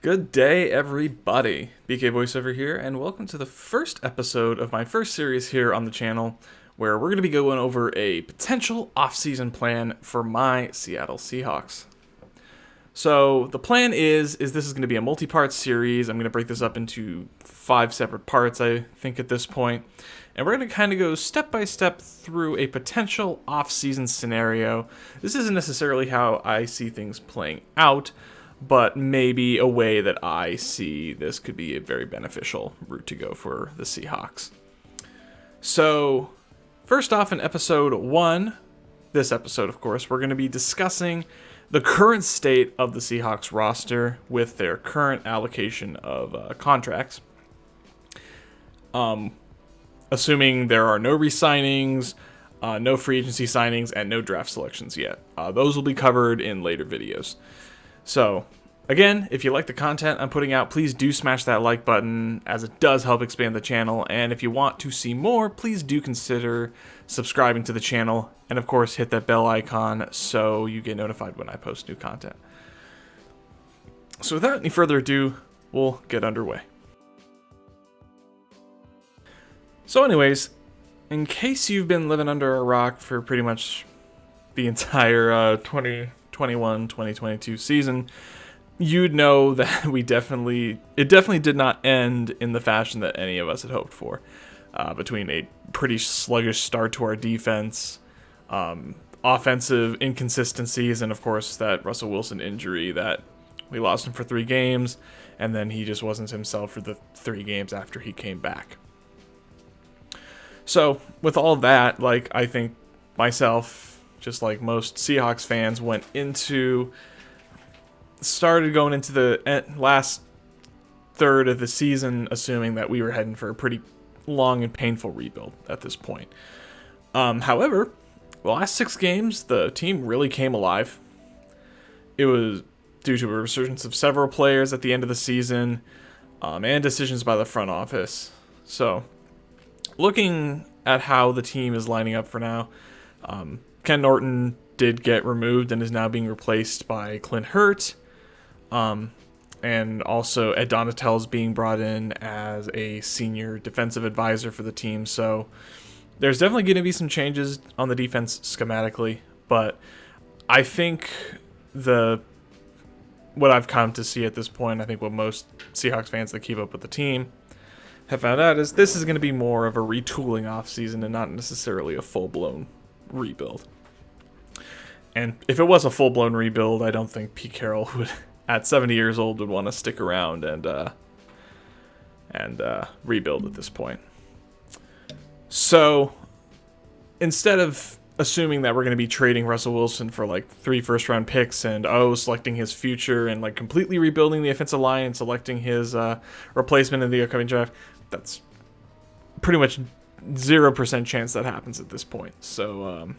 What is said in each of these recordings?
Good day, everybody. BK Voiceover here, and welcome to the first episode of my first series here on the channel, where we're going to be going over a potential off-season plan for my Seattle Seahawks. So the plan is this is going to be a multi-part series. I'm going to break this up into 5 separate parts, I think, at this point. And we're going to kind of go step by step through a potential off-season scenario. This isn't necessarily how I see things playing out, but maybe a way that I see this could be a very beneficial route to go for the Seahawks. So, first off, in episode 1, this episode, of course, we're going to be discussing the current state of the Seahawks roster with their current allocation of contracts. Assuming there are no re-signings, no free agency signings, and no draft selections yet. Those will be covered in later videos. So, again, if you like the content I'm putting out, please do smash that like button, as it does help expand the channel. And if you want to see more, please do consider subscribing to the channel. And of course, hit that bell icon so you get notified when I post new content. So without any further ado, we'll get underway. So anyways, in case you've been living under a rock for pretty much the entire 2021-2022 season, you'd know that it definitely did not end in the fashion that any of us had hoped for. Between a pretty sluggish start to our defense, offensive inconsistencies, and of course that Russell Wilson injury that we lost him for 3 games, and then he just wasn't himself for the 3 games after he came back. So with all that, I think myself, just like most Seahawks fans, started going into the last third of the season assuming that we were heading for a pretty long and painful rebuild at this point. However, the last 6 games, the team really came alive. It was due to a resurgence of several players at the end of the season, and decisions by the front office. So, looking at how the team is lining up for now, Ken Norton did get removed and is now being replaced by Clint Hurt. And also Ed Donatell is being brought in as a senior defensive advisor for the team. So there's definitely going to be some changes on the defense schematically, but I think what I've come to see at this point, I think what most Seahawks fans that keep up with the team have found out, is this is going to be more of a retooling offseason and not necessarily a full-blown rebuild. And if it was a full-blown rebuild, I don't think Pete Carroll would, at 70 years old, would want to stick around and rebuild at this point. So instead of assuming that we're going to be trading Russell Wilson for 3 first-round picks and selecting his future and completely rebuilding the offensive line and selecting his replacement in the upcoming draft, that's pretty much 0% chance that happens at this point. So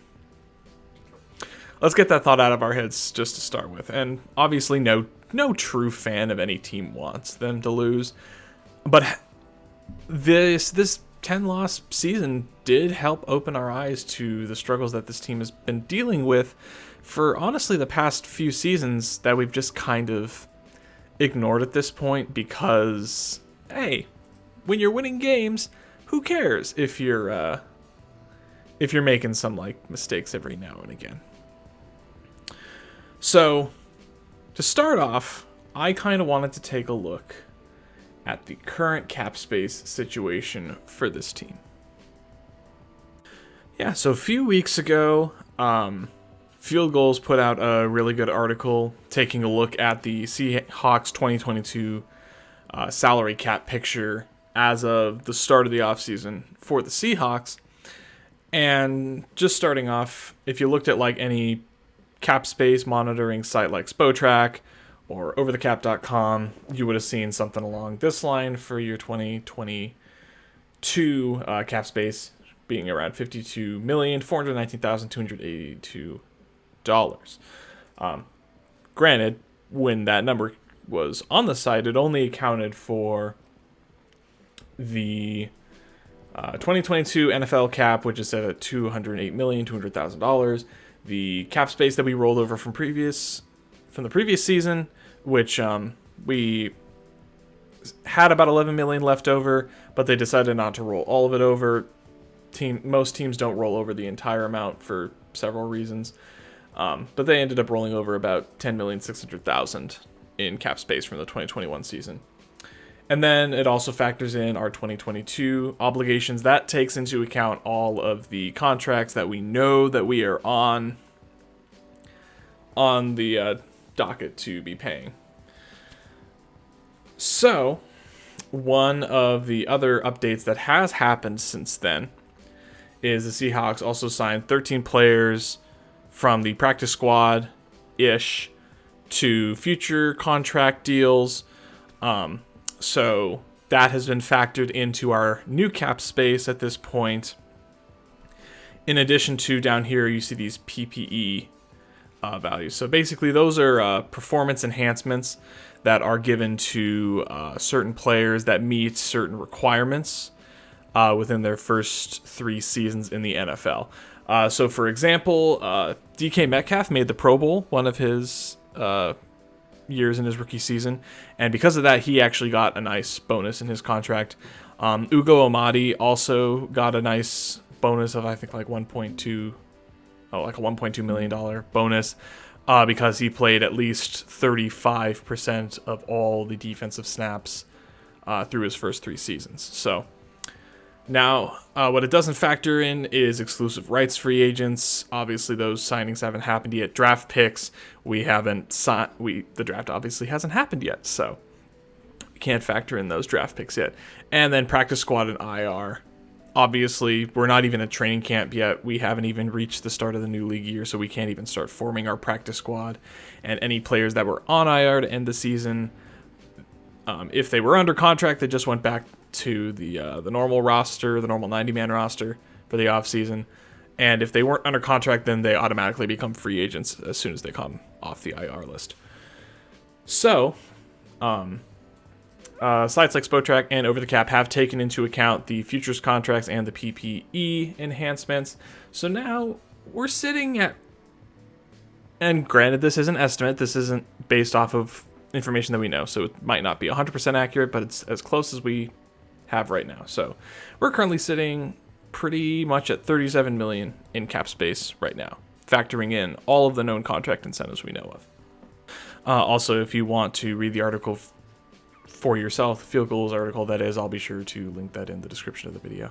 let's get that thought out of our heads just to start with. And obviously no true fan of any team wants them to lose. But this 10-loss season did help open our eyes to the struggles that this team has been dealing with for, honestly, the past few seasons that we've just kind of ignored at this point because, hey, when you're winning games, who cares if you're making some mistakes every now and again. So, to start off, I kind of wanted to take a look at the current cap space situation for this team. Yeah, so a few weeks ago, Field Goals put out a really good article taking a look at the Seahawks 2022 salary cap picture as of the start of the offseason for the Seahawks. And just starting off, if you looked at any cap space monitoring site like Spotrac or overthecap.com, you would have seen something along this line for your 2022 cap space being around $52,419,282. Granted, when that number was on the site, it only accounted for the 2022 NFL cap, which is set at $208,200,000. The cap space that we rolled over from the previous season, which We had about 11 million left over, but they decided not to roll all of it over. Most teams don't roll over the entire amount for several reasons, but they ended up rolling over about 10,600,000 in cap space from the 2021 season. And then it also factors in our 2022 obligations. That takes into account all of the contracts that we know that we are on the docket to be paying. So, one of the other updates that has happened since then is the Seahawks also signed 13 players from the practice squad-ish to future contract deals. So that has been factored into our new cap space at this point. In addition to down here, you see these PPE values. So basically, those are performance enhancements that are given to certain players that meet certain requirements within their first 3 seasons in the NFL. So, for example, DK Metcalf made the Pro Bowl one of his years in his rookie season, and because of that, he actually got a nice bonus in his contract. Ugo Amadi also got a nice bonus of, I think, like like a $1.2 million bonus because he played at least 35% of all the defensive snaps through his first 3 seasons. So now, what it doesn't factor in is exclusive rights free agents. Obviously, those signings haven't happened yet. Draft picks, the draft obviously hasn't happened yet, so we can't factor in those draft picks yet. And then practice squad and IR. Obviously, we're not even at training camp yet. We haven't even reached the start of the new league year, so we can't even start forming our practice squad. And any players that were on IR to end the season, if they were under contract, they just went back to the normal roster, the normal 90-man roster for the offseason. And if they weren't under contract, then they automatically become free agents as soon as they come off the IR list. So, sites like Spotrac and Over the Cap have taken into account the futures contracts and the PPE enhancements. So now we're sitting at, and granted, this is an estimate. This isn't based off of information that we know, so it might not be 100% accurate, but it's as close as we have right now. So we're currently sitting pretty much at 37 million in cap space right now, factoring in all of the known contract incentives we know of. Also, if you want to read the article for yourself, the Field Goals article that is, I'll be sure to link that in the description of the video.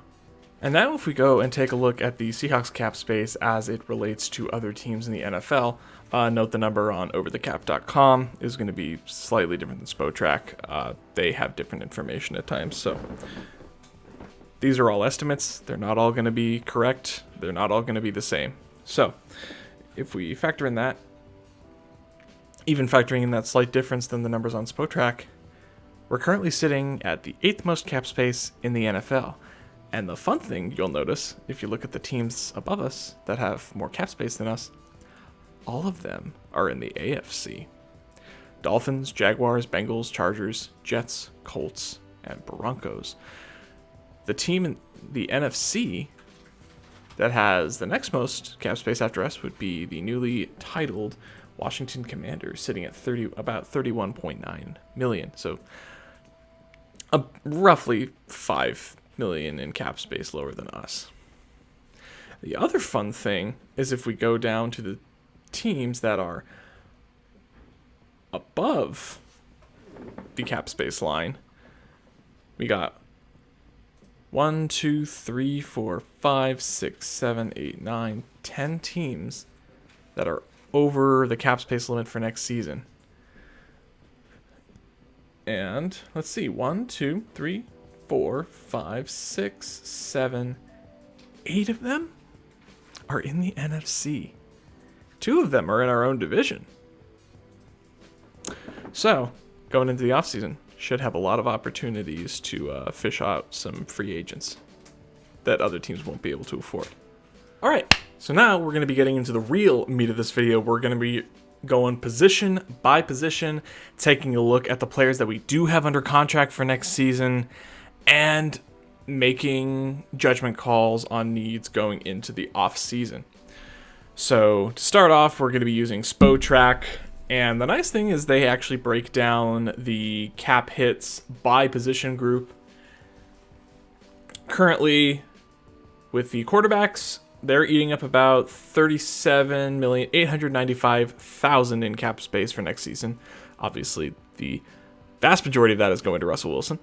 And now if we go and take a look at the Seahawks cap space as it relates to other teams in the NFL, note the number on overthecap.com is going to be slightly different than Spotrac. They have different information at times, so these are all estimates. They're not all going to be correct. They're not all going to be the same. So if we factor in that, even factoring in that slight difference than the numbers on Spotrac, we're currently sitting at the 8th most cap space in the NFL. And the fun thing you'll notice, if you look at the teams above us that have more cap space than us, all of them are in the AFC. Dolphins, Jaguars, Bengals, Chargers, Jets, Colts, and Broncos. The team in the NFC that has the next most cap space after us would be the newly titled Washington Commanders, sitting at about 31.9 million. So roughly 5 million in cap space lower than us. The other fun thing is if we go down to the teams that are above the cap space line, we got 1, 2, 3, 4, 5, 6, 7, 8, 9, 10 teams that are over the cap space limit for next season. And let's see, 1, 2, 3, 4, 5, 6, 7, 8 of them are in the NFC. 2 of them are in our own division. So, going into the offseason, should have a lot of opportunities to fish out some free agents that other teams won't be able to afford. All right, so now we're going to be getting into the real meat of this video. We're going to be going position by position, taking a look at the players that we do have under contract for next season, and making judgment calls on needs going into the off season. So to start off, we're going to be using Spotrac And the nice thing is they actually break down the cap hits by position group. Currently, with the quarterbacks, they're eating up about $37,895,000 in cap space for next season. Obviously, the vast majority of that is going to Russell Wilson.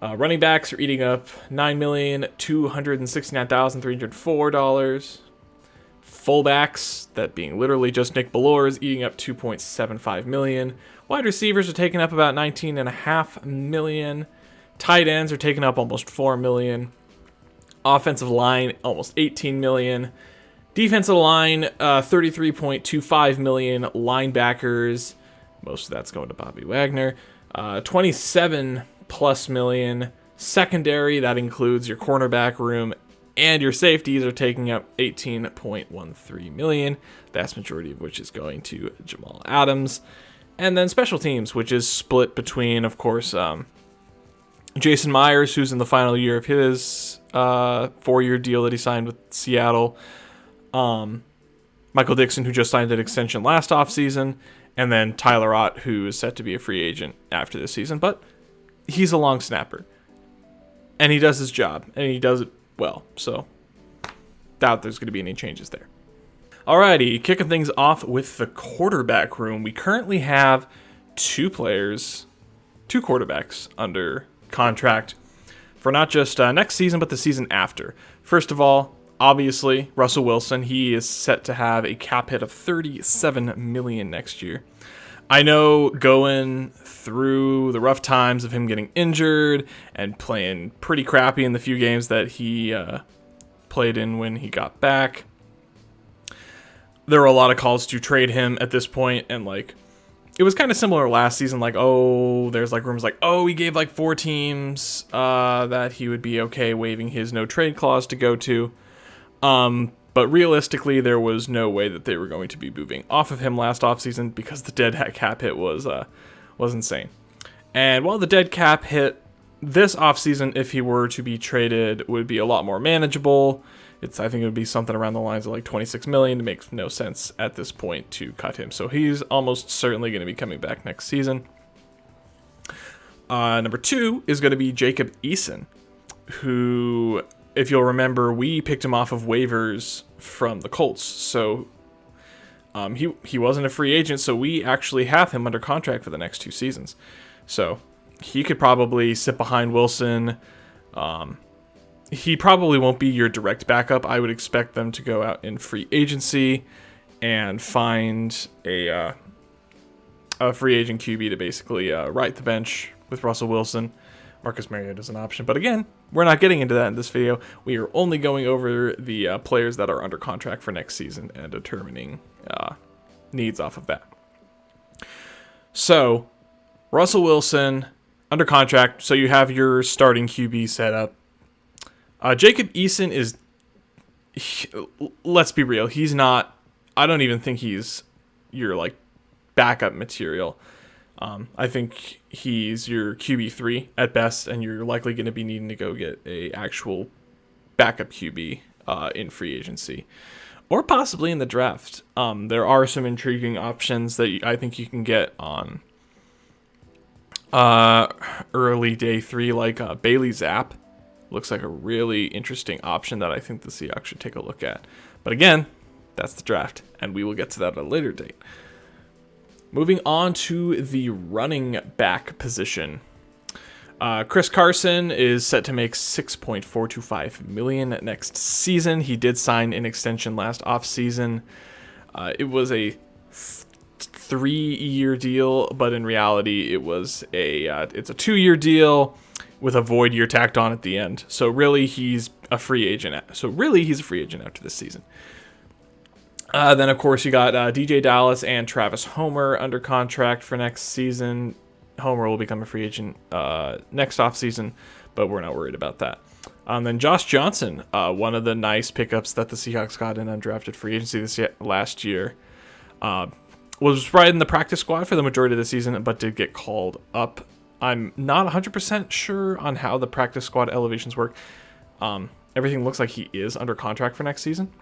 Running backs are eating up $9,269,304. Fullbacks, that being literally just Nick Bellore, is eating up $2.75 million. Wide receivers are taking up about $19.5 million. Tight ends are taking up almost $4 million. Offensive line, almost $18 million. Defensive line, $33.25 million. Linebackers, most of that's going to Bobby Wagner. 27 plus million. Secondary, that includes your cornerback room and your safeties, are taking up $18.13 million. Vast majority of which is going to Jamal Adams. And then special teams, which is split between, of course, Jason Myers, who's in the final year of his 4-year deal that he signed with Seattle. Michael Dixon, who just signed an extension last offseason. And then Tyler Ott, who is set to be a free agent after this season. But he's a long snapper. And he does his job. And he does it well. So, doubt there's going to be any changes there. Alrighty, kicking things off with the quarterback room. We currently have two quarterbacks under contract for not just next season, but the season after. First of all, obviously, Russell Wilson. He is set to have a cap hit of $37 million next year. I know going through the rough times of him getting injured and playing pretty crappy in the few games that he played in when he got back, there were a lot of calls to trade him at this point, and it was kind of similar last season. There's rumors he gave 4 teams that he would be okay waiving his no trade clause to go to. But realistically, there was no way that they were going to be moving off of him last offseason because the dead cap hit was insane. And while the dead cap hit this offseason, if he were to be traded, would be a lot more manageable. I think it would be something around the lines of $26 million. It makes no sense at this point to cut him. So he's almost certainly going to be coming back next season. Number 2 is going to be Jacob Eason, who, if you'll remember, we picked him off of waivers from the Colts. So he wasn't a free agent, so we actually have him under contract for the next 2 seasons. So he could probably sit behind Wilson. He probably won't be your direct backup. I would expect them to go out in free agency and find a free agent QB to basically ride the bench with Russell Wilson. Marcus Mariota is an option. But again, we're not getting into that in this video. We are only going over the players that are under contract for next season and determining needs off of that. So, Russell Wilson under contract. So you have your starting QB set up. Jacob Eason is, let's be real, he's not, I don't even think he's your backup material. I think he's your QB3 at best, and you're likely going to be needing to go get a actual backup QB in free agency, or possibly in the draft. There are some intriguing options that I think you can get on early day 3, like Bailey Zapp. Looks like a really interesting option that I think the Seahawks should take a look at. But again, that's the draft, and we will get to that at a later date. Moving on to the running back position. Chris Carson is set to make $6.425 million next season. He did sign an extension last offseason. It was a 3-year deal, but in reality, it's a 2-year deal with a void year tacked on at the end. So really, he's a free agent. After this season. Then, of course, you got DJ Dallas and Travis Homer under contract for next season. Homer will become a free agent next offseason, but we're not worried about that. Then Josh Johnson, one of the nice pickups that the Seahawks got in undrafted free agency last year, was right in the practice squad for the majority of the season, but did get called up. I'm not 100% sure on how the practice squad elevations work. Everything looks like he is under contract for next season.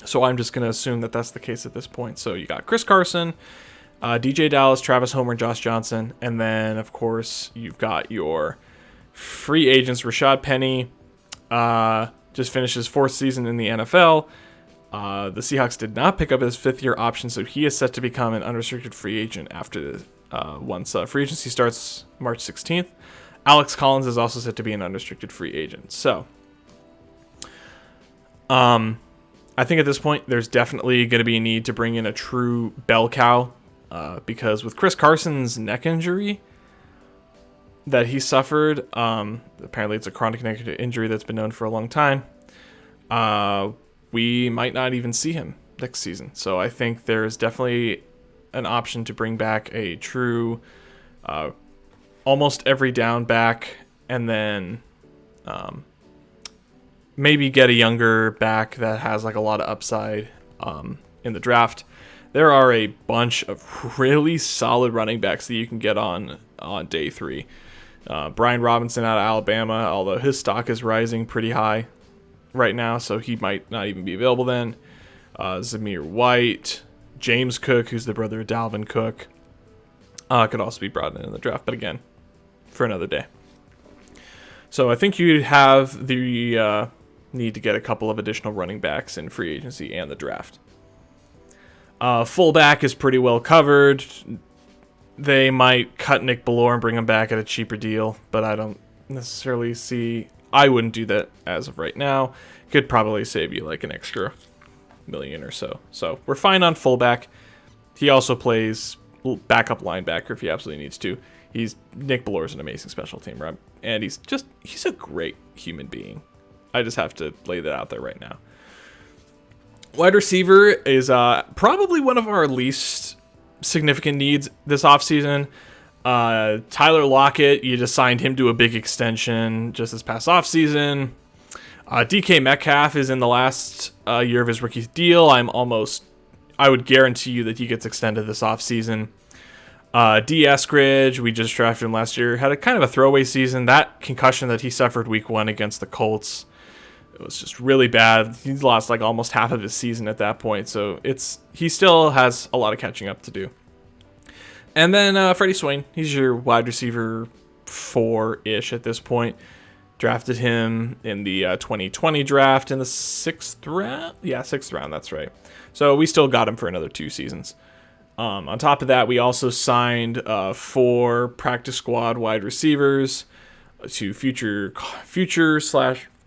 So I'm just going to assume that that's the case at this point. So you got Chris Carson, DJ Dallas, Travis Homer, and Josh Johnson. And then, of course, you've got your free agents. Rashad Penny just finished his 4th season in the NFL. The Seahawks did not pick up his 5th-year option, so he is set to become an unrestricted free agent after once free agency starts March 16th. Alex Collins is also set to be an unrestricted free agent. So, I think at this point, there's definitely going to be a need to bring in a true bell cow, because with Chris Carson's neck injury that he suffered, apparently it's a chronic neck injury that's been known for a long time, we might not even see him next season. So I think there's definitely an option to bring back a true almost every down back, and then maybe get a younger back that has like a lot of upside in the draft. There are a bunch of really solid running backs that you can get on day 3. Brian Robinson out of Alabama, although his stock is rising pretty high right now, so he might not even be available then. Zamir White, James Cook, who's the brother of Dalvin Cook, could also be brought in the draft, but again, for another day. So I think you'd have the need to get a couple of additional running backs in free agency and the draft. Fullback is pretty well covered. They might cut Nick Bellore and bring him back at a cheaper deal, but I don't necessarily see... I wouldn't do that as of right now. Could probably save you like an extra $1 million or so. So we're fine on fullback. He also plays backup linebacker if he absolutely needs to. Nick Bellore is an amazing special teamer, and he's a great human being. I just have to lay that out there right now. Wide receiver is probably one of our least significant needs this offseason. Tyler Lockett, you just signed him to a big extension just this past offseason. DK Metcalf is in the last year of his rookie deal. I would guarantee you that he gets extended this offseason. D. Eskridge, we just drafted him last year, had a kind of a throwaway season. That concussion that he suffered week 1 against the Colts, it was just really bad. He lost like almost half of his season at that point, so he still has a lot of catching up to do. And then Freddie Swain, he's your wide receiver 4-ish at this point. Drafted him in the 2020 draft in the 6th round. Yeah, 6th round, that's right. So we still got him for another 2 seasons. On top of that, we also signed 4 practice squad wide receivers to future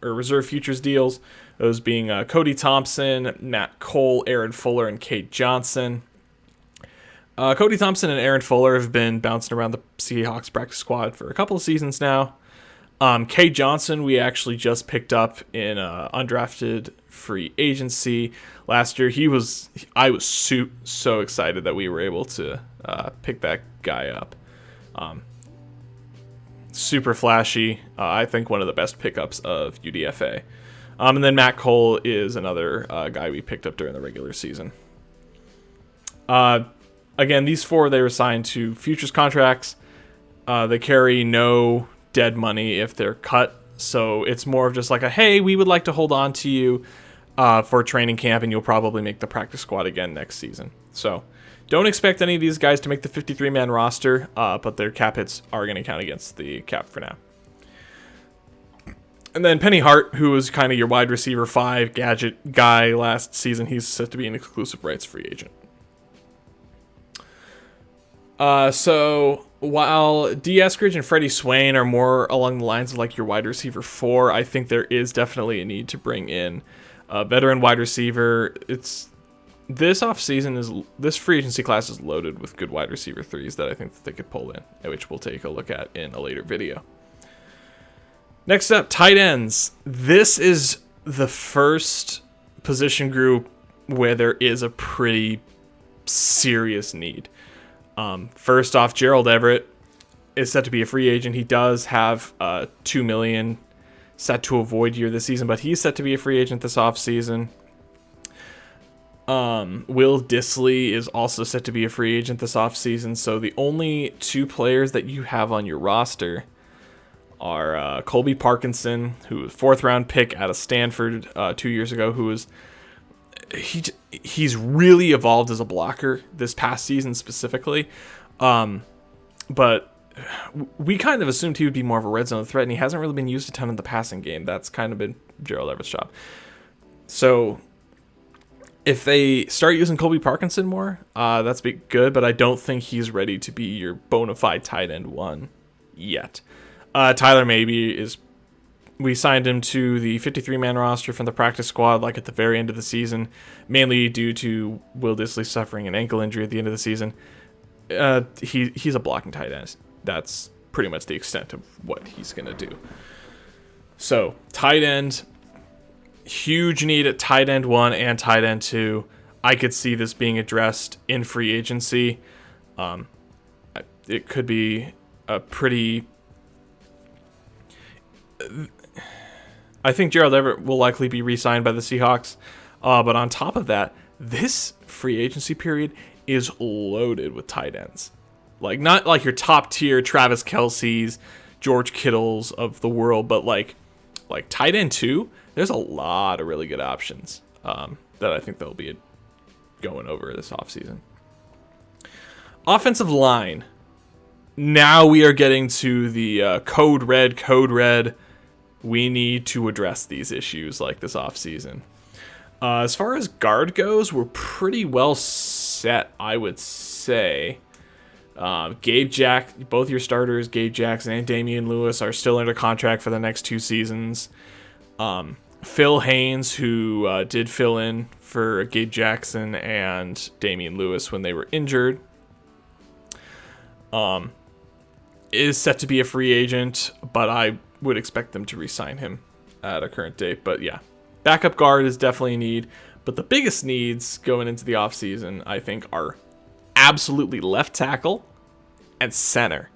reserve futures deals. Those being Cody Thompson, Matt Cole, Aaron Fuller, and Kate Johnson. Cody Thompson and Aaron Fuller have been bouncing around the Seahawks practice squad for a couple of seasons now. Kate Johnson, we actually just picked up in undrafted free agency last year. I was so excited that we were able to pick that guy up. Super flashy. I think one of the best pickups of UDFA. And then Matt Cole is another guy we picked up during the regular season. Again, these 4, they were signed to futures contracts. They carry no dead money if they're cut. So it's more of just like hey, we would like to hold on to you for training camp, and you'll probably make the practice squad again next season. So don't expect any of these guys to make the 53-man roster, but their cap hits are going to count against the cap for now. And then Penny Hart, who was kind of your wide receiver 5 gadget guy last season, he's set to be an exclusive rights free agent. So while D. Eskridge and Freddie Swain are more along the lines of like your wide receiver 4, I think there is definitely a need to bring in a veteran wide receiver. This free agency class is loaded with good wide receiver 3s that I think that they could pull in, which we'll take a look at in a later video. Next up, tight ends. This is the first position group where there is a pretty serious need. First off, Gerald Everett is set to be a free agent. He does have $2 million set to a void year this season, but he's set to be a free agent this offseason. Will Dissly is also set to be a free agent this offseason. So the only 2 players that you have on your roster are Colby Parkinson, who was 4th round pick out of Stanford 2 years ago, who was he's really evolved as a blocker this past season specifically. But we kind of assumed he would be more of a red zone threat, and he hasn't really been used a ton in the passing game. That's kind of been Gerald Everett's job. So if they start using Colby Parkinson more, that's be good, but I don't think he's ready to be your bona fide tight end one yet. Tyler Maybe is... We signed him to the 53-man roster from the practice squad like at the very end of the season, mainly due to Will Dissly suffering an ankle injury at the end of the season. He's a blocking tight end. That's pretty much the extent of what he's going to do. So, tight end, huge need at tight end 1 and tight end 2. I could see this being addressed in free agency. It could be a pretty... I think Gerald Everett will likely be re-signed by the Seahawks. But on top of that, this free agency period is loaded with tight ends. Like, not like your top tier Travis Kelce's, George Kittles of the world, but like tight end 2, there's a lot of really good options that I think they'll be going over this offseason. Offensive line. Now we are getting to the code red. We need to address these issues like this offseason. As far as guard goes, we're pretty well set, I would say. Both your starters, Gabe Jackson and Damian Lewis, are still under contract for the next 2 seasons. Phil Haynes, who did fill in for Gabe Jackson and Damian Lewis when they were injured, is set to be a free agent, but I would expect them to re-sign him at a current date. But yeah, backup guard is definitely a need. But the biggest needs going into the offseason, I think, are absolutely left tackle and center.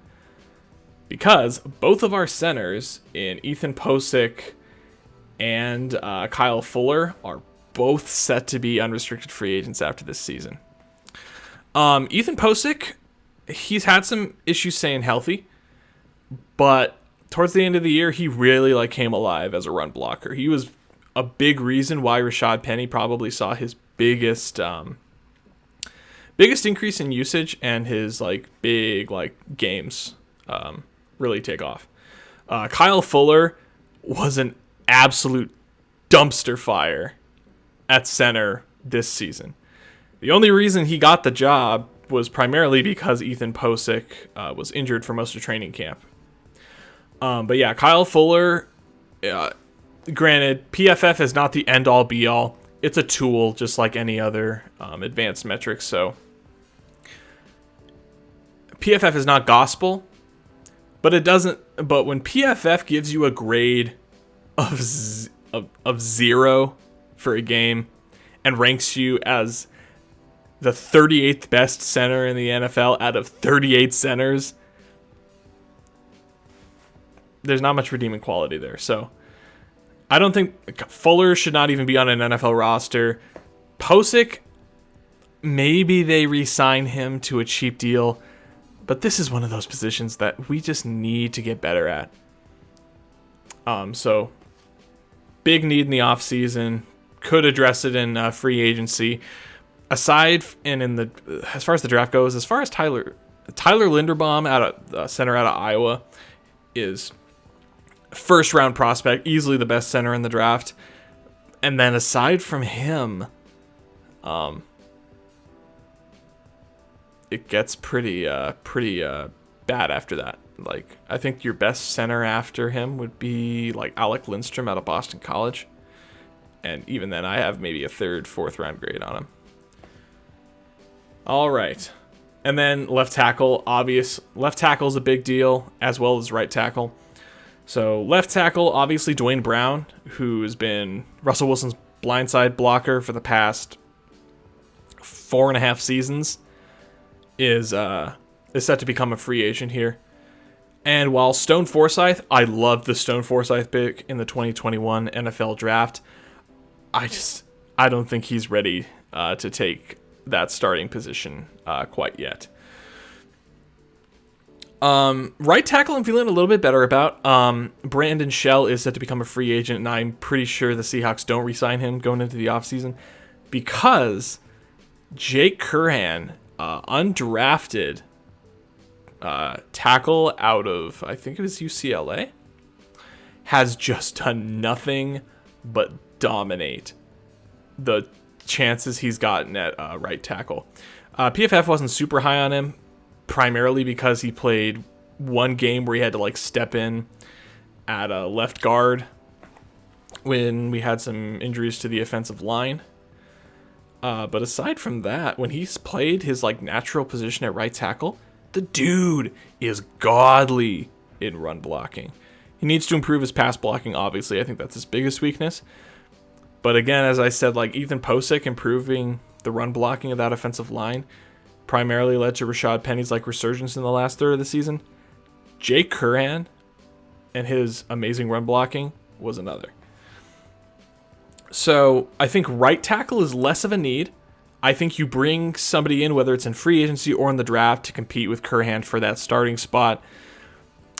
Because both of our centers in Ethan Posick and Kyle Fuller are both set to be unrestricted free agents after this season. Ethan Posick, he's had some issues staying healthy, but towards the end of the year, he really came alive as a run blocker. He was a big reason why Rashad Penny probably saw his biggest increase in usage and his big games really take off. Kyle Fuller was an absolute dumpster fire at center this season. The only reason he got the job was primarily because Ethan Posick was injured for most of training camp. But yeah, Kyle Fuller, granted, PFF is not the end-all be-all. It's a tool just like any other advanced metrics. So PFF is not gospel, but it doesn't. But when PFF gives you a grade of 0 for a game and ranks you as the 38th best center in the NFL out of 38 centers, there's not much redeeming quality there. So I don't think Fuller should not even be on an NFL roster. Posick, maybe they re-sign him to a cheap deal, but this is one of those positions that we just need to get better at. So big need in the offseason. Could address it in free agency. Aside and as far as the draft goes, as far as Tyler Linderbaum out of center out of Iowa is first round prospect, easily the best center in the draft. And then aside from him, it gets pretty bad after that. I think your best center after him would be Alec Lindstrom out of Boston College. And even then, I have maybe a 3rd, 4th round grade on him. All right. And then left tackle, left tackle is a big deal, as well as right tackle. So left tackle, obviously Dwayne Brown, who has been Russell Wilson's blindside blocker for the past 4.5 seasons, is set to become a free agent here. And while Stone Forsythe, I loved the Stone Forsythe pick in the 2021 NFL draft, I don't think he's ready to take that starting position quite yet. Right tackle I'm feeling a little bit better about. Brandon Shell is set to become a free agent, and I'm pretty sure the Seahawks don't re-sign him going into the offseason. because Jake Curhan, undrafted tackle out of, I think it was UCLA, has just done nothing but dominate the chances he's gotten at right tackle. PFF wasn't super high on him, primarily because he played one game where he had to like step in at a left guard when we had some injuries to the offensive line. But aside from that, when he's played his like natural position at right tackle, the dude is godly in run blocking. He needs to improve his pass blocking, obviously. I think that's his biggest weakness. But again, as I said, like Ethan Posick improving the run blocking of that offensive line primarily led to Rashad Penny's like resurgence in the last third of the season. Jake Curhan and his amazing run blocking was another. So I think right tackle is less of a need. I think you bring somebody in, whether it's in free agency or in the draft, to compete with Curhan for that starting spot.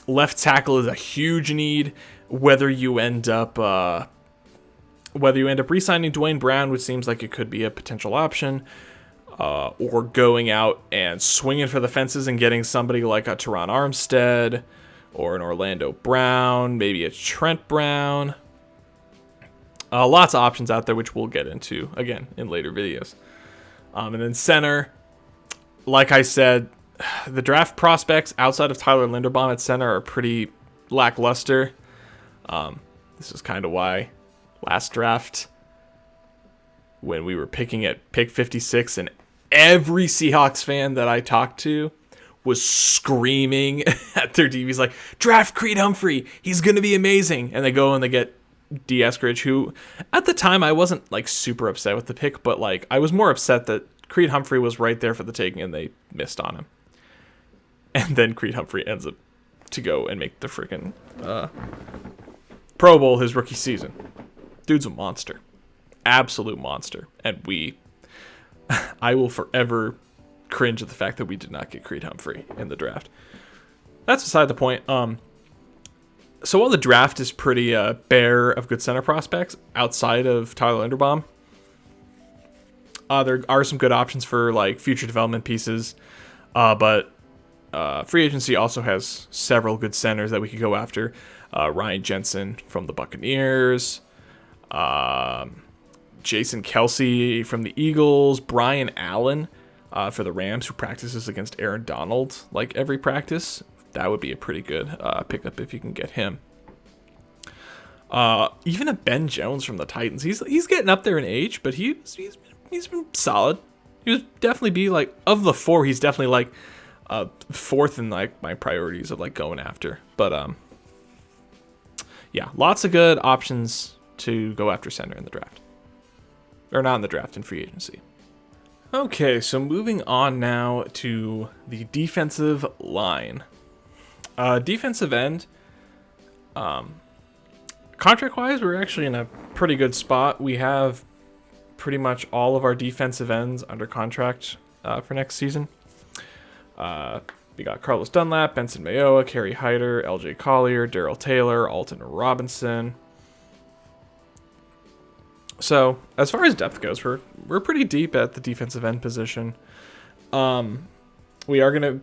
Left tackle is a huge need. Whether you end up re-signing Dwayne Brown, which seems like it could be a potential option, or going out and swinging for the fences and getting somebody like a Teron Armstead or an Orlando Brown, maybe a Trent Brown. Lots of options out there, which we'll get into, again, in later videos. And then center, like I said, the draft prospects outside of Tyler Linderbaum at center are pretty lackluster. This is kind of why last draft, when we were picking at pick 56, and every Seahawks fan that I talked to was screaming at their DBs like, draft Creed Humphrey, he's going to be amazing. And they go and they get D. Eskridge, who at the time I wasn't like super upset with the pick, but like I was more upset that Creed Humphrey was right there for the taking and they missed on him. And then Creed Humphrey ends up to go and make the freaking Pro Bowl his rookie season. Dude's a monster. Absolute monster. And I will forever cringe at the fact that we did not get Creed Humphrey in the draft. That's beside the point. So while the draft is pretty bare of good center prospects outside of Tyler Linderbaum, there are some good options for like future development pieces. But free agency also has several good centers that we could go after. Ryan Jensen from the Buccaneers, Jason Kelsey from the Eagles, Brian Allen for the Rams, who practices against Aaron Donald like every practice. That would be a pretty good pickup if you can get him. Even a Ben Jones from the Titans. He's getting up there in age, but he's been solid. He would definitely be like, of the four, he's definitely like fourth in like my priorities of like going after. But yeah, lots of good options to go after center in the draft. Or not in the draft, in free agency. Okay, so moving on now to the defensive line. Defensive end, contract-wise, we're actually in a pretty good spot. We have pretty much all of our defensive ends under contract for next season. We got Carlos Dunlap, Benson Mayoa, Kerry Hyder, LJ Collier, Darrell Taylor, Alton Robinson. So, as far as depth goes, we're pretty deep at the defensive end position. We are going to...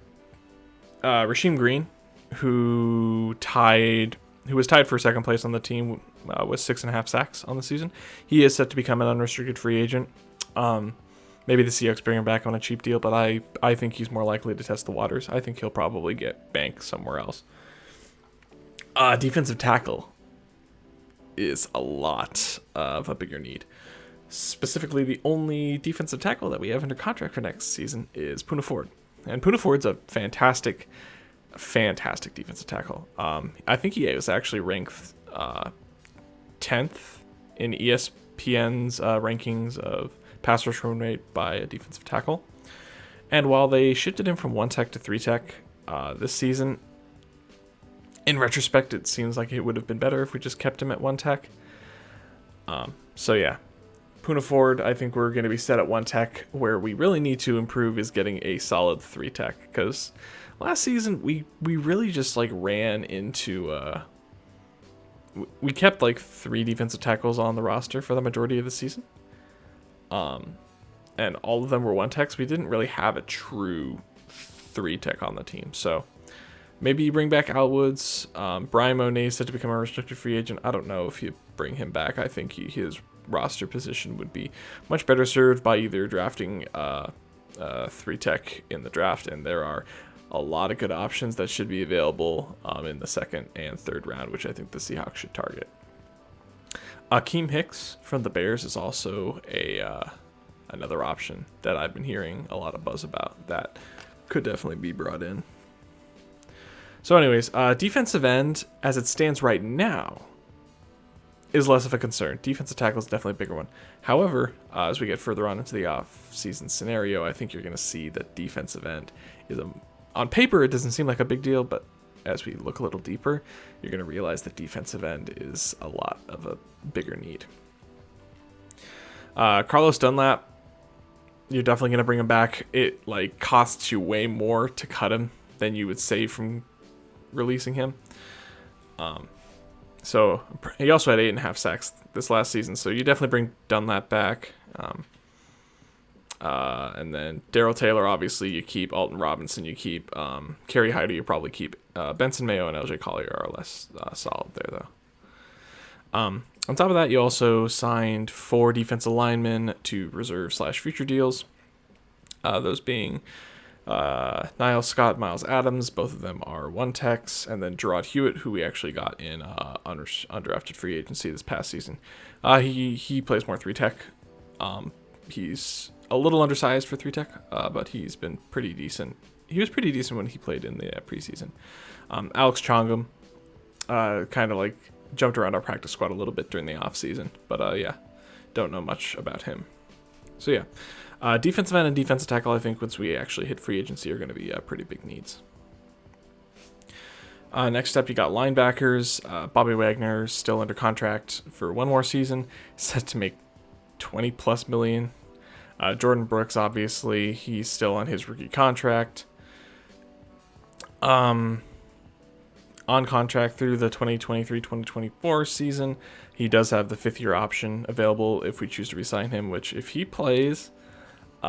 Rasheem Green, who was tied for second place on the team with 6.5 sacks on the season. He is set to become an unrestricted free agent. Maybe the Seahawks bring him back on a cheap deal, but I think he's more likely to test the waters. I think he'll probably get banked somewhere else. Defensive tackle is a lot of a bigger need. Specifically, the only defensive tackle that we have under contract for next season is Poona Ford. And Poona Ford's a fantastic defensive tackle. I think he was actually ranked 10th in ESPN's rankings of pass rush run rate by a defensive tackle. And while they shifted him from 1 tech to 3 tech this season, in retrospect, it seems like it would have been better if we just kept him at 1 tech. So yeah, Poona Ford, I think we're going to be set at 1 tech. Where we really need to improve is getting a solid 3 tech, because last season we really just like ran into we kept like 3 defensive tackles on the roster for the majority of the season. and all of them were 1-techs. We didn't really have a true 3-tech on the team. So maybe you bring back Al Woods. Brian Monet is set to become a restricted free agent. I don't know if you bring him back. I think his roster position would be much better served by either drafting 3-tech in the draft, and there are a lot of good options that should be available in the second and third round, which I think the Seahawks should target. Akeem Hicks from the Bears is also another option that I've been hearing a lot of buzz about that could definitely be brought in. So anyways, defensive end, as it stands right now, is less of a concern. Defensive tackle is definitely a bigger one. However, as we get further on into the off-season scenario, I think you're going to see that defensive end is on paper, it doesn't seem like a big deal, but as we look a little deeper, you're going to realize that defensive end is a lot of a bigger need. Carlos Dunlap, you're definitely going to bring him back. It costs you way more to cut him than you would save from releasing him. So he also had 8.5 sacks this last season, so you definitely bring Dunlap back. And then Darrell Taylor, obviously, you keep. Alton Robinson, you keep. Kerry Hyder, you probably keep. Benson Mayo and LJ Collier are less solid there, though. On top of that, you also signed 4 defensive linemen to reserve/future deals. Those being Niles Scott, Miles Adams, both of them are 1-techs, and then Gerard Hewitt, who we actually got in undrafted free agency this past season. He plays more 3-tech. He's a little undersized for 3-tech, but he's been pretty decent. He was pretty decent when he played in the preseason. Alex Chongum kind of jumped around our practice squad a little bit during the offseason, but don't know much about him. So defensive end and defensive tackle, I think once we actually hit free agency, are going to be pretty big needs. Next up, you got linebackers. Bobby Wagner still under contract for one more season, set to make $20+ million. Jordan Brooks, obviously, he's still on his rookie contract. On contract through the 2023-2024 season. He does have the 5th-year option available if we choose to re-sign him, which if he plays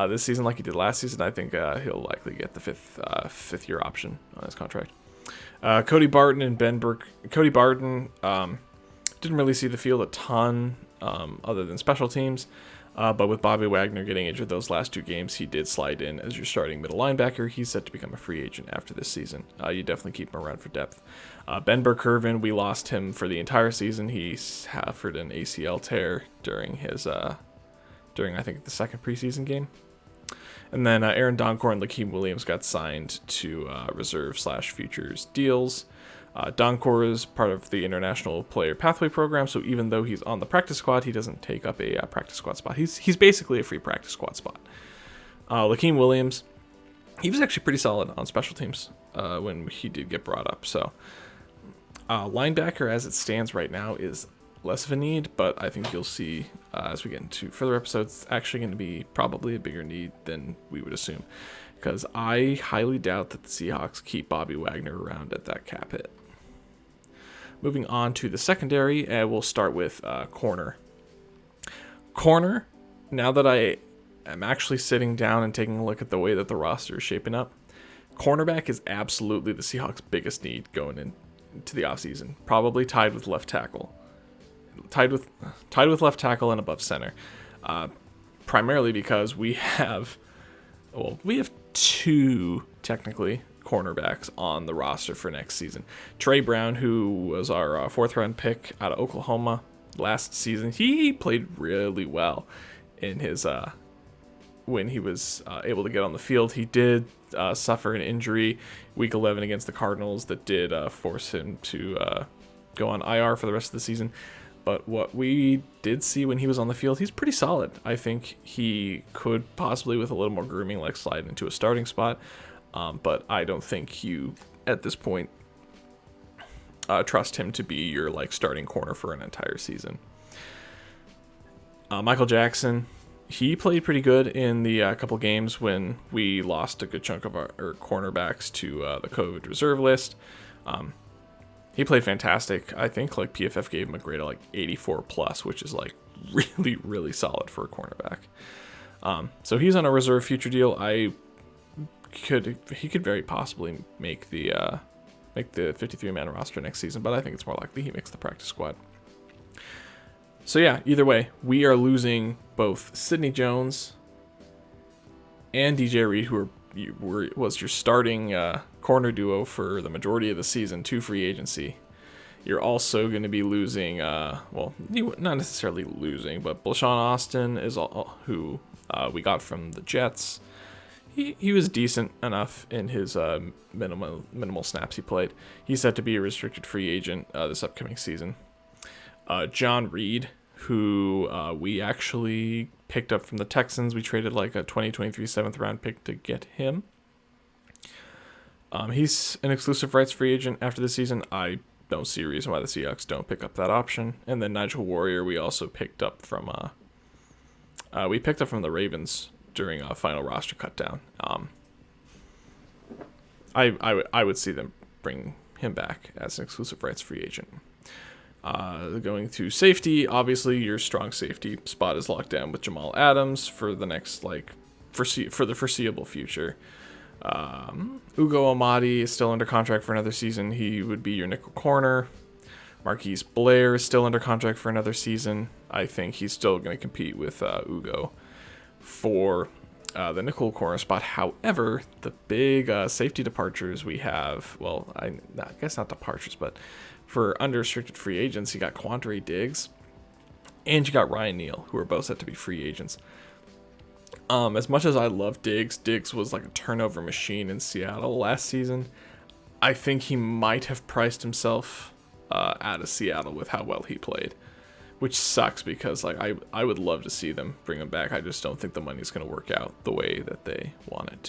this season like he did last season, I think he'll likely get the 5th-year option on his contract. Cody Barton and Ben Burke. Cody Barton didn't really see the field a ton other than special teams. But with Bobby Wagner getting injured those last 2 games, he did slide in as your starting middle linebacker. He's set to become a free agent after this season. You definitely keep him around for depth. Ben Burke-Irvin, we lost him for the entire season. He suffered an ACL tear during his I think the second preseason game. And then Aaron Donkor and Lakeem Williams got signed to reserve/futures deals. Donkor is part of the International Player Pathway Program, so even though he's on the practice squad, he doesn't take up a practice squad spot. He's basically a free practice squad spot. Lakeem Williams, he was actually pretty solid on special teams when he did get brought up. So linebacker, as it stands right now, is less of a need, but I think you'll see as we get into further episodes, it's actually going to be probably a bigger need than we would assume, because I highly doubt that the Seahawks keep Bobby Wagner around at that cap hit. Moving on to the secondary, we'll start with corner. Corner, now that I am actually sitting down and taking a look at the way that the roster is shaping up, cornerback is absolutely the Seahawks' biggest need going into the offseason, probably tied with left tackle. Tied with left tackle and above center. Primarily because we have 2 technically cornerbacks on the roster for next season. Trey Brown, who was our 4th-round pick out of Oklahoma last season, he played really well in his when he was able to get on the field. He did suffer an injury week 11 against the Cardinals that did force him to go on IR for the rest of the season. But what we did see when he was on the field, he's pretty solid. I think he could possibly, with a little more grooming, slide into a starting spot. But I don't think you, at this point, trust him to be your starting corner for an entire season. Michael Jackson, he played pretty good in the couple games when we lost a good chunk of our cornerbacks to the COVID reserve list. He played fantastic. I think PFF gave him a grade of 84+, which is really, really solid for a cornerback. So he's on a reserve future deal. He could very possibly make the 53-man roster next season, but I think it's more likely he makes the practice squad. So yeah, either way, we are losing both Sidney Jones and DJ Reed, who was your starting corner duo for the majority of the season, to free agency. You're also going to be losing, not necessarily losing, but Blashawn Austin is who we got from the Jets. He was decent enough in his minimal snaps he played. He's set to be a restricted free agent this upcoming season. John Reed, who we actually picked up from the Texans. We traded like a 2023 7th round pick to get him. He's an exclusive rights free agent after the season. I don't see a reason why the Seahawks don't pick up that option. And then Nigel Warrior, we also picked up from the Ravens during a final roster cutdown. I would see them bring him back as an exclusive rights free agent. Going to safety, obviously your strong safety spot is locked down with Jamal Adams for the next for the foreseeable future. Ugo Amadi is still under contract for another season. He would be your nickel corner. Marquise Blair is still under contract for another season. I think he's still going to compete with Ugo for the nickel corner spot. However, the big safety departures we have, well, I guess not departures, but for unrestricted free agents, you got Quandre Diggs and you got Ryan Neal, who are both set to be free agents. As much as I love Diggs was like a turnover machine in Seattle last season. I think he might have priced himself out of Seattle with how well he played, which sucks because like I would love to see them bring him back. I just don't think the money's going to work out the way that they want it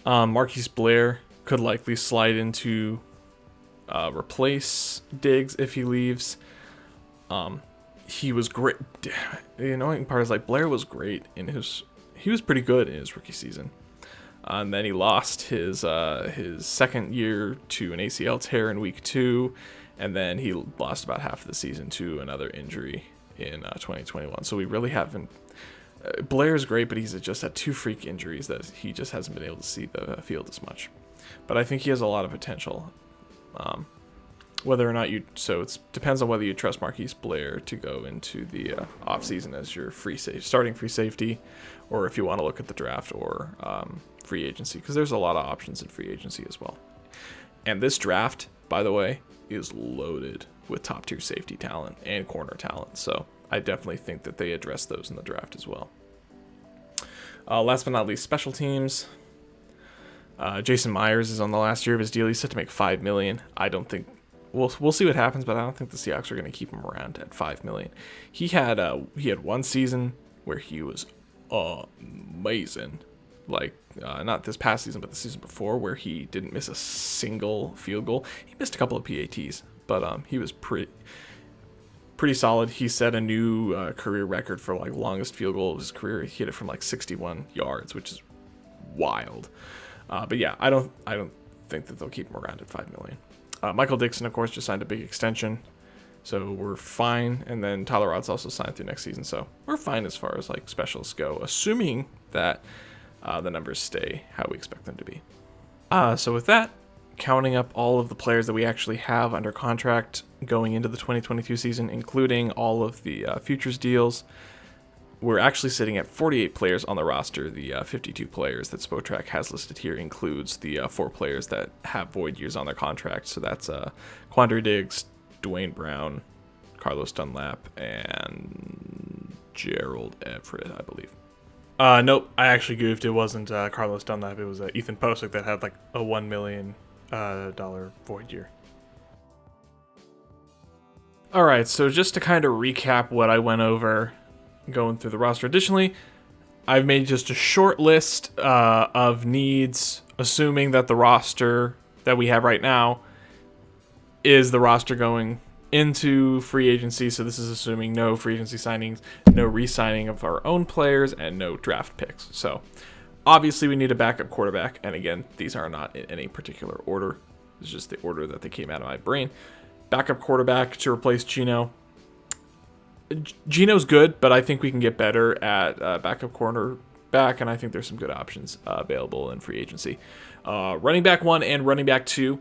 to. Marquise Blair could likely slide into replace Diggs if he leaves. He was great. The annoying part is like Blair was great he was pretty good in his rookie season. And then he lost his second year to an ACL tear in week 2, and then he lost about half of the season to another injury in 2021. So we really haven't. Blair's great, but he's just had 2 freak injuries that he just hasn't been able to see the field as much. But I think he has a lot of potential. Whether or not it depends on whether you trust Marquise Blair to go into the offseason as your starting free safety, or if you want to look at the draft or free agency, because there's a lot of options in free agency as well. And this draft, by the way, is loaded with top tier safety talent and corner talent. So I definitely think that they address those in the draft as well. Last but not least, special teams. Jason Myers is on the last year of his deal. He's set to make $5 million. I don't think we'll see what happens, but I don't think the Seahawks are going to keep him around at $5 million. He had one season where he was amazing, like not this past season, but the season before, where he didn't miss a single field goal. He missed a couple of PATs, but he was pretty solid. He set a new career record for like longest field goal of his career. He hit it from like 61 yards, which is wild. But yeah, I don't think that they'll keep him around at $5 million. Michael Dixon, of course, just signed a big extension, so we're fine. And then Tyler Rodd's also signed through next season, so we're fine as far as like specialists go, assuming that the numbers stay how we expect them to be. So with that, counting up all of the players that we actually have under contract going into the 2022 season, including all of the futures deals, we're actually sitting at 48 players on the roster. The 52 players that Spotrac has listed here includes the 4 players that have void years on their contract. So that's Quandre Diggs, Dwayne Brown, Carlos Dunlap, and Gerald Everett, I believe. Nope, I actually goofed. It wasn't Carlos Dunlap. It was Ethan Posick that had like a $1 million void year. All right, so just to kind of recap what I went over going through the roster. Additionally, I've made just a short list of needs, assuming that the roster that we have right now is the roster going into free agency. So this is assuming no free agency signings, no re-signing of our own players, and no draft picks. So obviously we need a backup quarterback. And again, these are not in any particular order. It's just the order that they came out of my brain. Backup quarterback to replace Gino. Geno's good, but I think we can get better at backup cornerback, and I think there's some good options available in free agency. Running back 1 and running back 2,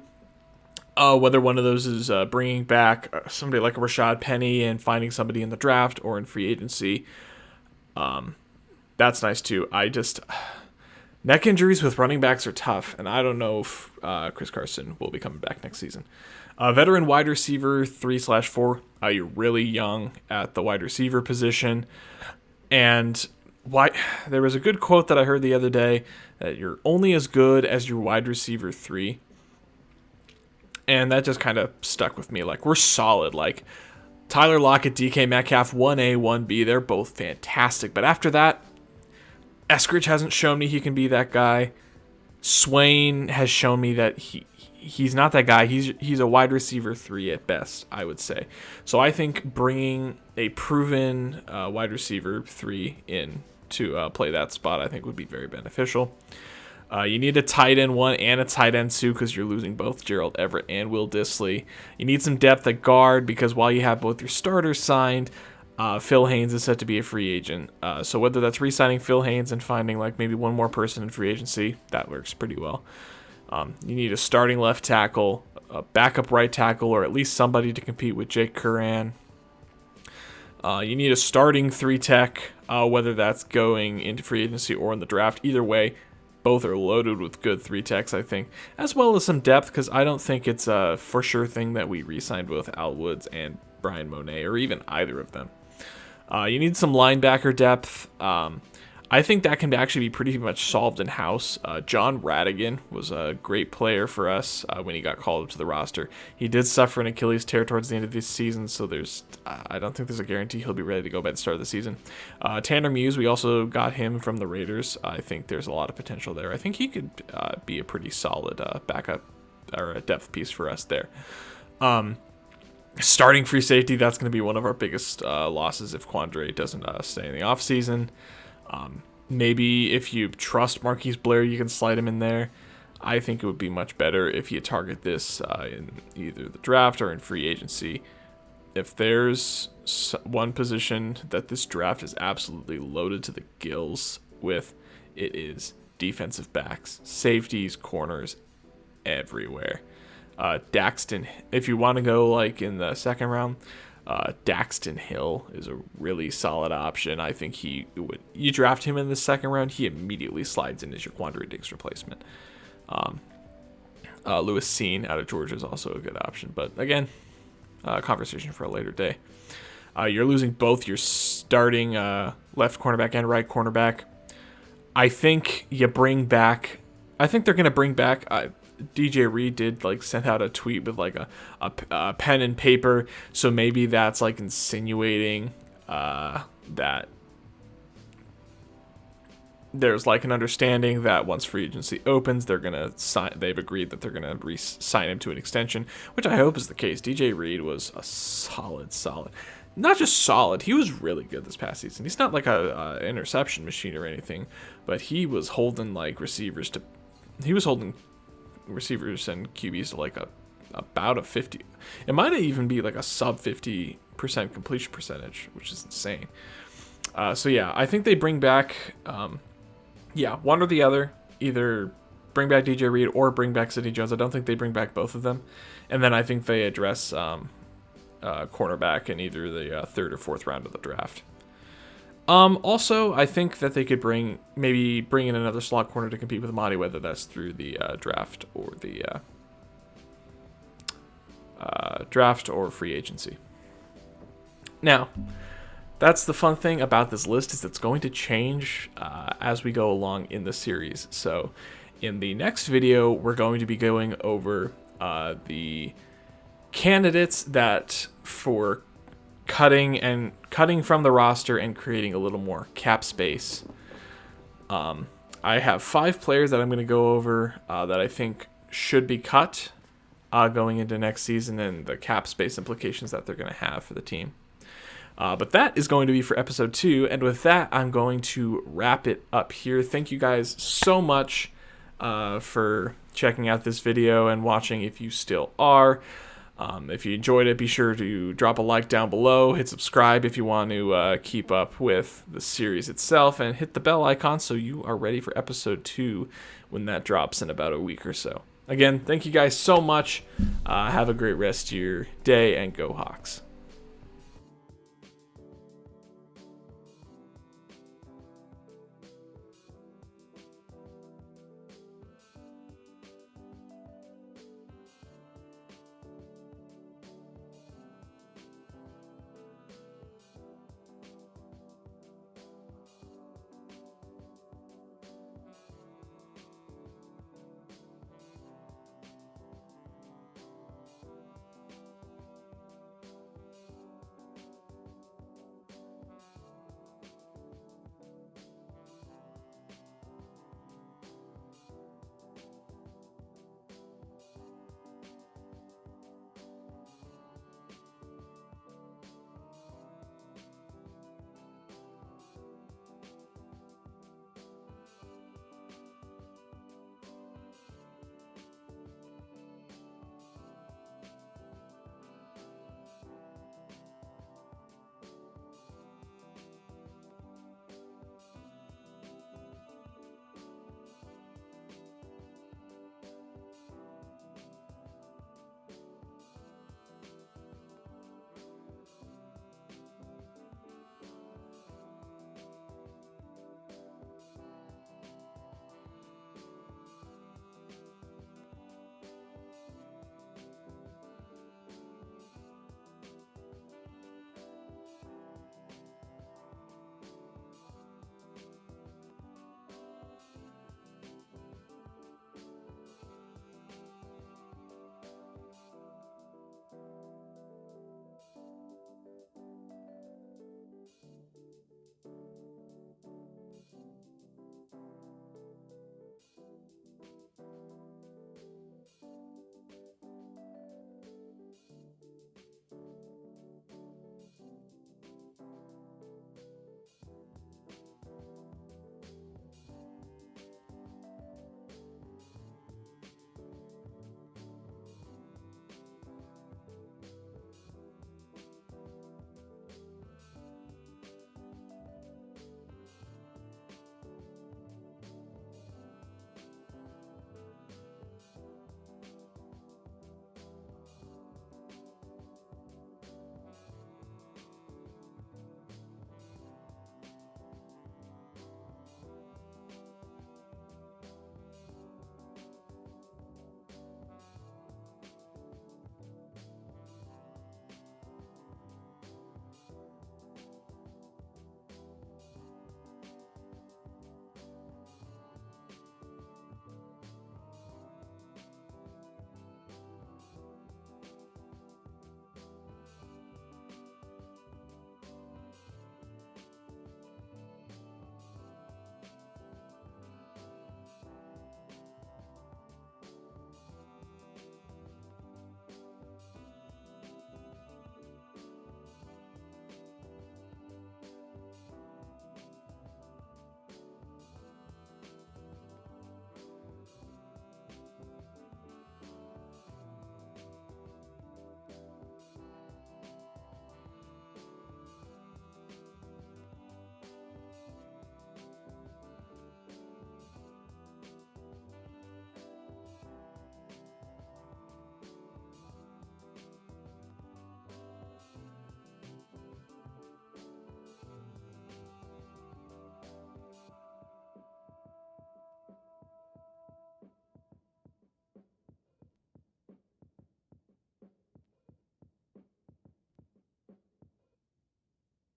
whether one of those is bringing back somebody like a Rashad Penny and finding somebody in the draft or in free agency, that's nice too. Neck injuries with running backs are tough, and I don't know if Chris Carson will be coming back next season. Veteran wide receiver 3/4. You're really young at the wide receiver position. And there was a good quote that I heard the other day that you're only as good as your wide receiver 3. And that just kind of stuck with me. Like, we're solid. Like, Tyler Lockett, DK Metcalf, 1A, 1B, they're both fantastic. But after that, Eskridge hasn't shown me he can be that guy. Swain has shown me that he's not that guy. He's a wide receiver 3 at best, I would say. So I think bringing a proven wide receiver 3 in to play that spot, I think would be very beneficial. You need a tight end 1 and a tight end 2 because you're losing both Gerald Everett and Will Dissly. You need some depth at guard because while you have both your starters signed, Phil Haynes is set to be a free agent. So whether that's re-signing Phil Haynes and finding like maybe one more person in free agency, that works pretty well. You need a starting left tackle, a backup right tackle, or at least somebody to compete with Jake Curran. You need a starting 3 tech, whether that's going into free agency or in the draft. Either way, both are loaded with good 3 techs, I think, as well as some depth, because I don't think it's a for sure thing that we re-signed both Al Woods and Brian Monet, or even either of them. You need some linebacker depth. I think that can actually be pretty much solved in-house. John Radigan was a great player for us when he got called up to the roster. He did suffer an Achilles tear towards the end of this season, so I don't think there's a guarantee he'll be ready to go by the start of the season. Tanner Muse, we also got him from the Raiders. I think there's a lot of potential there. I think he could be a pretty solid backup or a depth piece for us there. Starting free safety, that's going to be one of our biggest losses if Quandre doesn't stay in the offseason. Maybe if you trust Marquise Blair, you can slide him in there. I think it would be much better if you target this in either the draft or in free agency. If there's one position that this draft is absolutely loaded to the gills with, it is defensive backs, safeties, corners, everywhere. Daxton, if you want to go like in the second round, Daxton Hill is a really solid option. I think you draft him in the second round, he immediately slides in as your Quandre Diggs replacement. Lewis Seen out of Georgia is also a good option, but again, conversation for a later day. You're losing both your starting left cornerback and right cornerback. I think they're going to bring back DJ Reed did like send out a tweet with like a pen and paper, so maybe that's like insinuating that there's like an understanding that once free agency opens, they've agreed that they're gonna re-sign him to an extension, which I hope is the case. DJ Reed was a solid, not just solid, he was really good this past season. He's not like a interception machine or anything, but he was holding like receivers and QBs to like about a 50. It might even be like a sub 50% completion percentage, which is insane. So yeah, I think they bring back, one or the other. Either bring back DJ Reed or bring back Sidney Jones. I don't think they bring back both of them. And then I think they address cornerback in either the third or fourth round of the draft. Also, I think that they could bring in another slot corner to compete with Amadi, whether that's through the draft or the draft or free agency. Now, that's the fun thing about this list, is it's going to change as we go along in the series. So, in the next video, we're going to be going over the candidates that for cutting from the roster and creating a little more cap space. I have 5 players that I'm going to go over that I think should be cut going into next season, and the cap space implications that they're going to have for the team. But that is going to be for episode 2, and with that, I'm going to wrap it up here. Thank you guys so much for checking out this video and watching if you still are. If you enjoyed it, be sure to drop a like down below, hit subscribe if you want to keep up with the series itself, and hit the bell icon so you are ready for episode 2 when that drops in about a week or so. Again, thank you guys so much. Have a great rest of your day, and go Hawks.